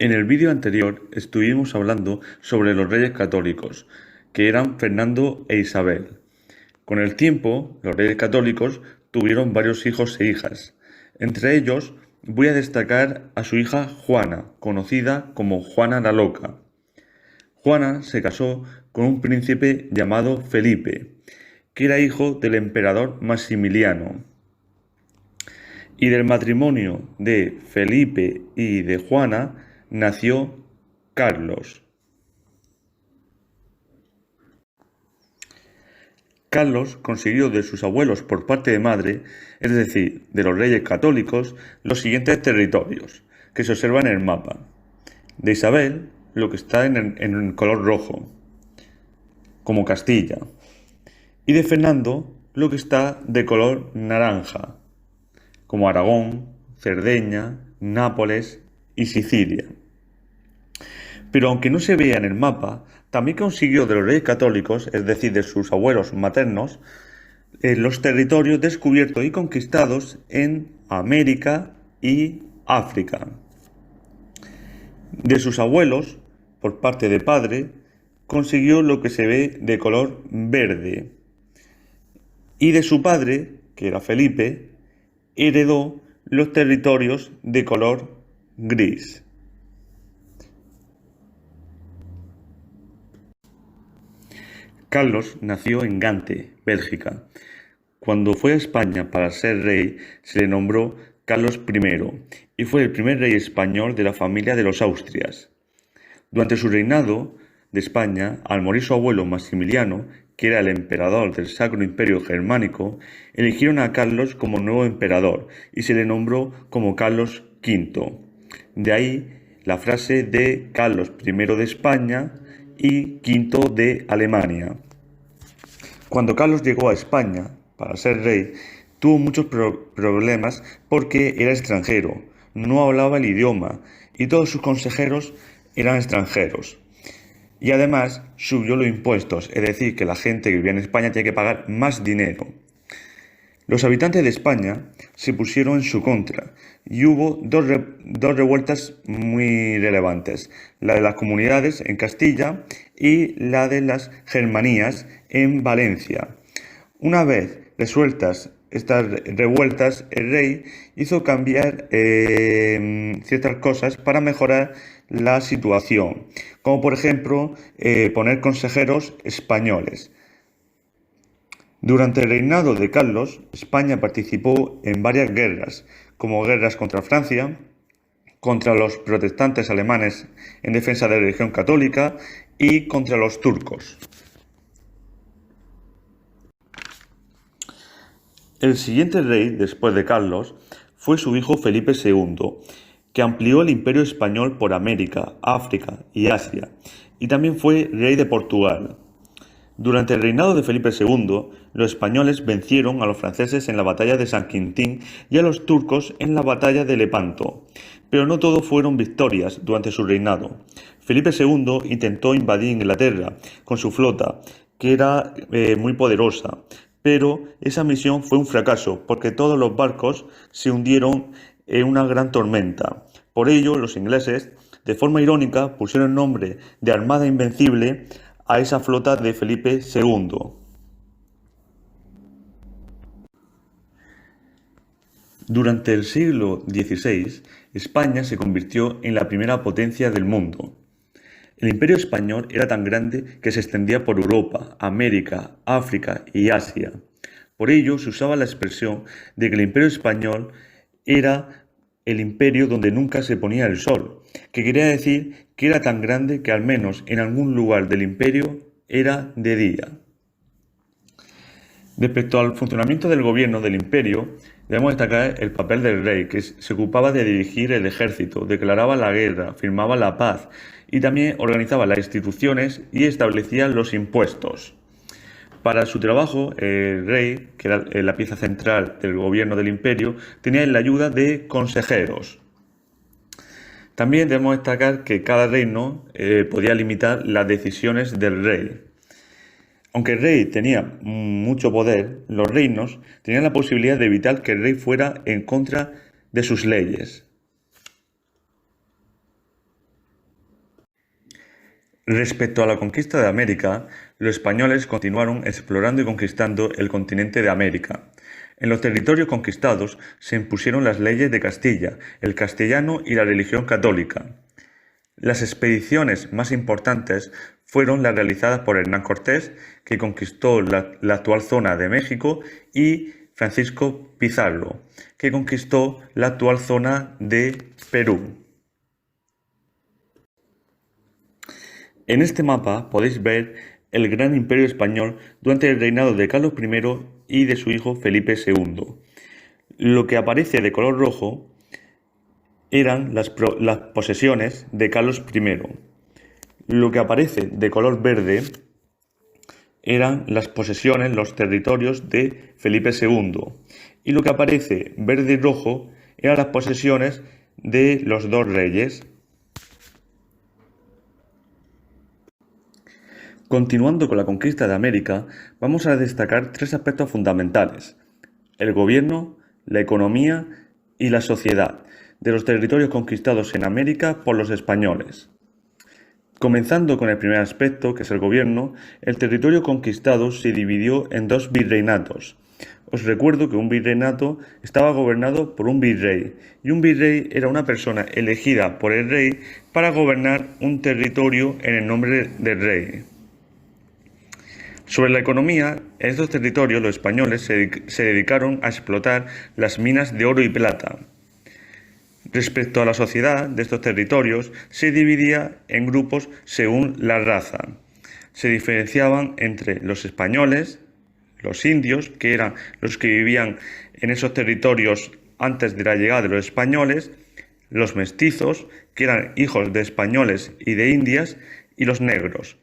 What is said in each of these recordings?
En el vídeo anterior estuvimos hablando sobre los reyes católicos, que eran Fernando e Isabel. Con el tiempo, los reyes católicos tuvieron varios hijos e hijas. Entre ellos, voy a destacar a su hija Juana, conocida como Juana la Loca. Juana se casó con un príncipe llamado Felipe, que era hijo del emperador Maximiliano. Y del matrimonio de Felipe y de Juana nació Carlos. Carlos consiguió de sus abuelos por parte de madre, es decir, de los reyes católicos, los siguientes territorios, que se observan en el mapa. De Isabel, lo que está en el color rojo, como Castilla. Y de Fernando, lo que está de color naranja, como Aragón, Cerdeña, Nápoles y Sicilia. Pero aunque no se vea en el mapa, también consiguió de los reyes católicos, es decir, de sus abuelos maternos, los territorios descubiertos y conquistados en América y África. De sus abuelos, por parte de padre, consiguió lo que se ve de color verde. Y de su padre, que era Felipe, heredó los territorios de color gris. Carlos nació en Gante, Bélgica. Cuando fue a España para ser rey, se le nombró Carlos I y fue el primer rey español de la familia de los Austrias. Durante su reinado de España, al morir su abuelo Maximiliano, que era el emperador del Sacro Imperio Germánico, eligieron a Carlos como nuevo emperador y se le nombró como Carlos V. De ahí la frase de Carlos I de España y V de Alemania. Cuando Carlos llegó a España para ser rey, tuvo muchos problemas porque era extranjero, no hablaba el idioma y todos sus consejeros eran extranjeros. Y además subió los impuestos, es decir, que la gente que vivía en España tenía que pagar más dinero. Los habitantes de España se pusieron en su contra y hubo dos revueltas muy relevantes, la de las comunidades en Castilla y la de las germanías en Valencia. Una vez resueltas estas revueltas, el rey hizo cambiar ciertas cosas para mejorar la situación, como por ejemplo poner consejeros españoles. Durante el reinado de Carlos, España participó en varias guerras, como guerras contra Francia, contra los protestantes alemanes en defensa de la religión católica y contra los turcos. El siguiente rey, después de Carlos, fue su hijo Felipe II, que amplió el imperio español por América, África y Asia, y también fue rey de Portugal. Durante el reinado de Felipe II, los españoles vencieron a los franceses en la batalla de San Quintín y a los turcos en la batalla de Lepanto. Pero no todo fueron victorias durante su reinado. Felipe II intentó invadir Inglaterra con su flota, que era muy poderosa, pero esa misión fue un fracaso porque todos los barcos se hundieron en una gran tormenta. Por ello, los ingleses, de forma irónica, pusieron el nombre de Armada Invencible a esa flota de Felipe II. Durante el siglo XVI, España se convirtió en la primera potencia del mundo. El imperio español era tan grande que se extendía por Europa, América, África y Asia. Por ello se usaba la expresión de que el imperio español era el imperio donde nunca se ponía el sol, que quería decir que era tan grande que al menos en algún lugar del imperio era de día. Respecto al funcionamiento del gobierno del imperio, debemos destacar el papel del rey, que se ocupaba de dirigir el ejército, declaraba la guerra, firmaba la paz y también organizaba las instituciones y establecía los impuestos. Para su trabajo, el rey, que era la pieza central del gobierno del imperio, tenía la ayuda de consejeros. También debemos destacar que cada reino podía limitar las decisiones del rey. Aunque el rey tenía mucho poder, los reinos tenían la posibilidad de evitar que el rey fuera en contra de sus leyes. Respecto a la conquista de América, los españoles continuaron explorando y conquistando el continente de América. En los territorios conquistados se impusieron las leyes de Castilla, el castellano y la religión católica. Las expediciones más importantes fueron las realizadas por Hernán Cortés, que conquistó la actual zona de México, y Francisco Pizarro, que conquistó la actual zona de Perú. En este mapa podéis ver el gran imperio español durante el reinado de Carlos I y de su hijo Felipe II. Lo que aparece de color rojo eran las posesiones de Carlos I. Lo que aparece de color verde eran las posesiones, los territorios de Felipe II. Y lo que aparece verde y rojo eran las posesiones de los dos reyes. Continuando con la conquista de América, vamos a destacar tres aspectos fundamentales: el gobierno, la economía y la sociedad de los territorios conquistados en América por los españoles. Comenzando con el primer aspecto, que es el gobierno, el territorio conquistado se dividió en dos virreinatos. Os recuerdo que un virreinato estaba gobernado por un virrey, y un virrey era una persona elegida por el rey para gobernar un territorio en el nombre del rey. Sobre la economía, en estos territorios los españoles se dedicaron a explotar las minas de oro y plata. Respecto a la sociedad de estos territorios, se dividía en grupos según la raza. Se diferenciaban entre los españoles, los indios, que eran los que vivían en esos territorios antes de la llegada de los españoles, los mestizos, que eran hijos de españoles y de indias, y los negros.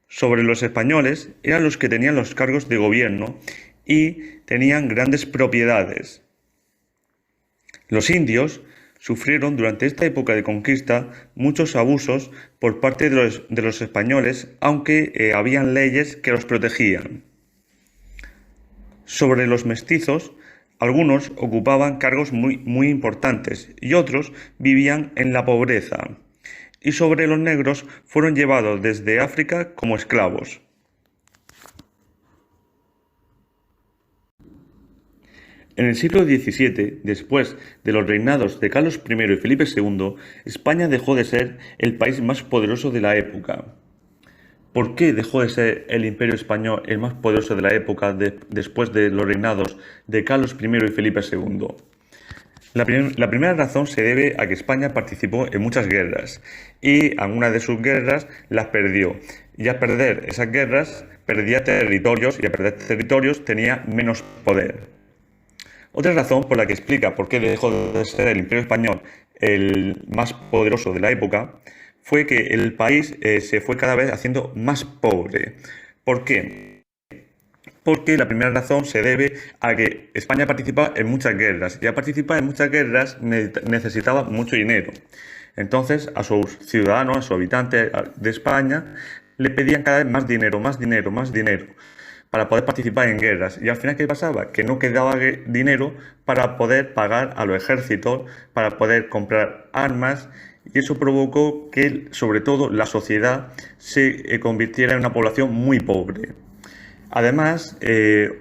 Sobre los españoles eran los que tenían los cargos de gobierno y tenían grandes propiedades. Los indios sufrieron durante esta época de conquista muchos abusos por parte de los españoles, aunque habían leyes que los protegían. Sobre los mestizos, algunos ocupaban cargos muy importantes y otros vivían en la pobreza. Y sobre los negros fueron llevados desde África como esclavos. En el siglo XVII, después de los reinados de Carlos I y Felipe II, España dejó de ser el país más poderoso de la época. ¿Por qué dejó de ser el imperio español el más poderoso de la época después de los reinados de Carlos I y Felipe II? La primera razón se debe a que España participó en muchas guerras y algunas de sus guerras las perdió. Y al perder esas guerras perdía territorios, y al perder territorios tenía menos poder. Otra razón por la que explica por qué dejó de ser el imperio español el más poderoso de la época fue que el país se fue cada vez haciendo más pobre. ¿Por qué? Porque la primera razón se debe a que España participa en muchas guerras, y al participar en muchas guerras necesitaba mucho dinero. Entonces a sus ciudadanos, a sus habitantes de España, le pedían cada vez más dinero, para poder participar en guerras. Y al final, ¿qué pasaba? Que no quedaba dinero para poder pagar a los ejércitos, para poder comprar armas, y eso provocó que, sobre todo, la sociedad se convirtiera en una población muy pobre. Además,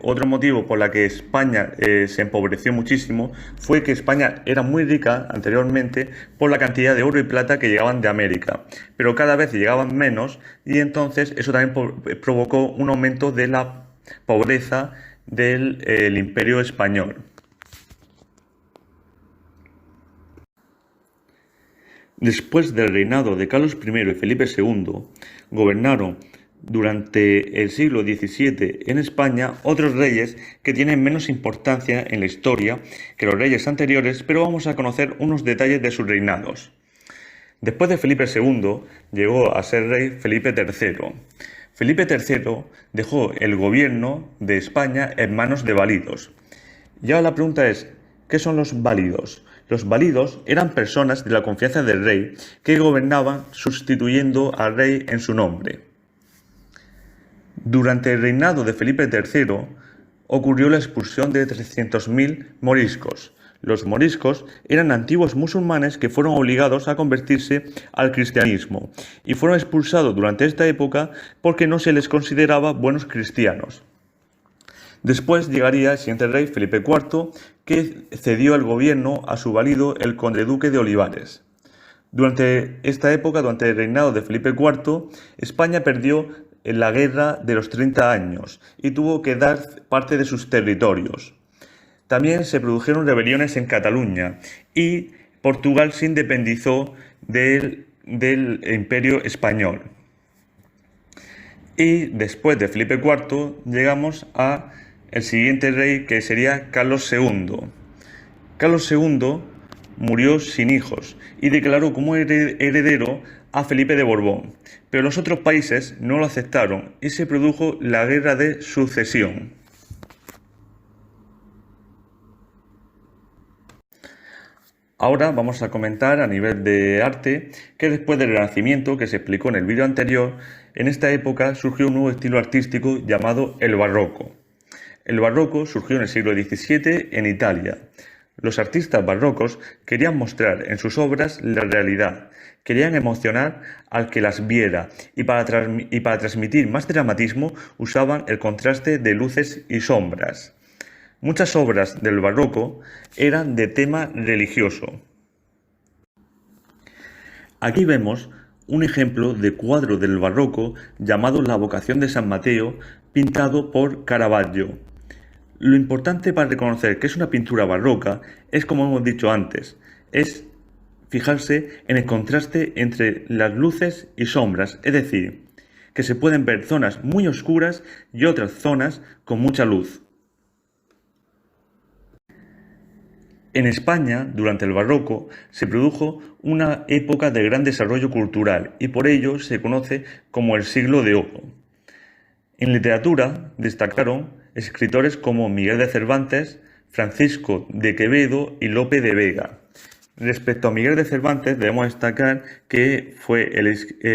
otro motivo por el que España se empobreció muchísimo fue que España era muy rica anteriormente por la cantidad de oro y plata que llegaban de América, pero cada vez llegaban menos, y entonces eso también provocó un aumento de la pobreza del imperio español. Después del reinado de Carlos I y Felipe II, gobernaron durante el siglo XVII en España otros reyes que tienen menos importancia en la historia que los reyes anteriores, pero vamos a conocer unos detalles de sus reinados. Después de Felipe II llegó a ser rey Felipe III. Felipe III dejó el gobierno de España en manos de válidos. Y ahora la pregunta es, ¿qué son los válidos? Los válidos eran personas de la confianza del rey que gobernaban sustituyendo al rey en su nombre. Durante el reinado de Felipe III ocurrió la expulsión de 300.000 moriscos. Los moriscos eran antiguos musulmanes que fueron obligados a convertirse al cristianismo y fueron expulsados durante esta época porque no se les consideraba buenos cristianos. Después llegaría el siguiente rey, Felipe IV, que cedió el gobierno a su valido, el conde duque de Olivares. Durante esta época, durante el reinado de Felipe IV, España perdió en la guerra de los 30 años y tuvo que dar parte de sus territorios. También se produjeron rebeliones en Cataluña y Portugal se independizó del Imperio Español. Y después de Felipe IV llegamos a el siguiente rey, que sería Carlos II. Carlos II murió sin hijos y declaró como heredero a Felipe de Borbón, pero los otros países no lo aceptaron y se produjo la Guerra de Sucesión. Ahora vamos a comentar a nivel de arte que después del Renacimiento, que se explicó en el vídeo anterior, en esta época surgió un nuevo estilo artístico llamado el barroco. El barroco surgió en el siglo XVII en Italia. Los artistas barrocos querían mostrar en sus obras la realidad, querían emocionar al que las viera y para transmitir más dramatismo usaban el contraste de luces y sombras. Muchas obras del barroco eran de tema religioso. Aquí vemos un ejemplo de cuadro del barroco llamado La Vocación de San Mateo, pintado por Caravaggio. Lo importante para reconocer que es una pintura barroca es, como hemos dicho antes, es fijarse en el contraste entre las luces y sombras, es decir, que se pueden ver zonas muy oscuras y otras zonas con mucha luz. En España, durante el barroco, se produjo una época de gran desarrollo cultural y por ello se conoce como el Siglo de Oro. En literatura destacaron escritores como Miguel de Cervantes, Francisco de Quevedo y Lope de Vega. Respecto a Miguel de Cervantes, debemos destacar que fue el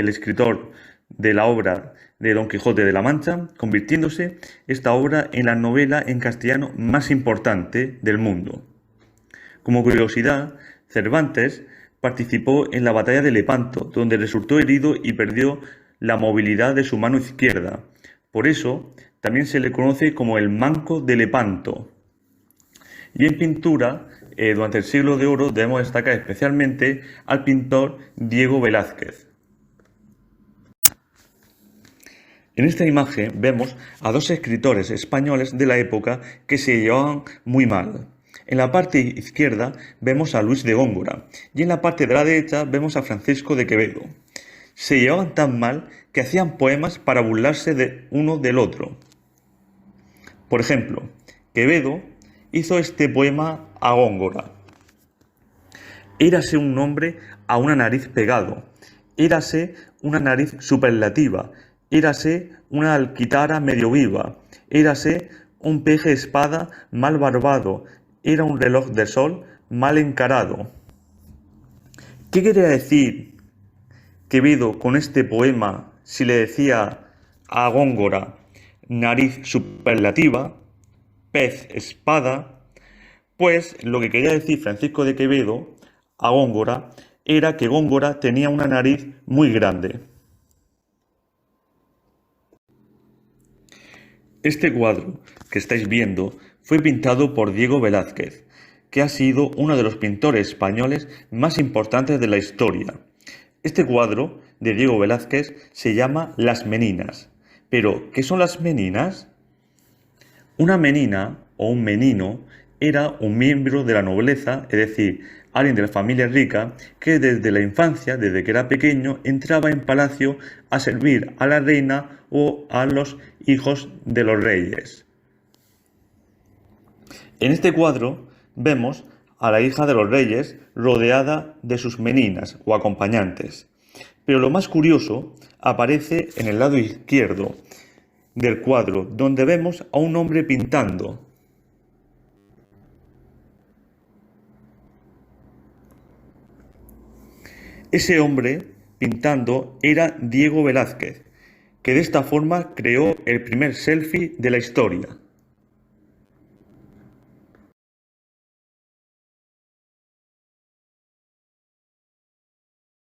escritor de la obra de Don Quijote de la Mancha, convirtiéndose esta obra en la novela en castellano más importante del mundo. Como curiosidad, Cervantes participó en la batalla de Lepanto, donde resultó herido y perdió la movilidad de su mano izquierda. Por eso, también se le conoce como el Manco de Lepanto. Y en pintura, durante el Siglo de Oro, debemos destacar especialmente al pintor Diego Velázquez. En esta imagen vemos a dos escritores españoles de la época que se llevaban muy mal. En la parte izquierda vemos a Luis de Góngora y en la parte de la derecha vemos a Francisco de Quevedo. Se llevaban tan mal que hacían poemas para burlarse de uno del otro. Por ejemplo, Quevedo hizo este poema a Góngora. Érase un hombre a una nariz pegado, érase una nariz superlativa, érase una alquitara medio viva, érase un peje espada mal barbado, era un reloj de sol mal encarado. ¿Qué quería decir Quevedo con este poema si le decía a Góngora nariz superlativa, pez espada? Pues lo que quería decir Francisco de Quevedo a Góngora era que Góngora tenía una nariz muy grande. Este cuadro que estáis viendo fue pintado por Diego Velázquez, que ha sido uno de los pintores españoles más importantes de la historia. Este cuadro de Diego Velázquez se llama Las Meninas. Pero, ¿qué son las meninas? Una menina o un menino era un miembro de la nobleza, es decir, alguien de la familia rica que desde la infancia, desde que era pequeño, entraba en palacio a servir a la reina o a los hijos de los reyes. En este cuadro vemos a la hija de los reyes rodeada de sus meninas o acompañantes. Pero lo más curioso aparece en el lado izquierdo del cuadro, donde vemos a un hombre pintando. Ese hombre pintando era Diego Velázquez, que de esta forma creó el primer selfie de la historia.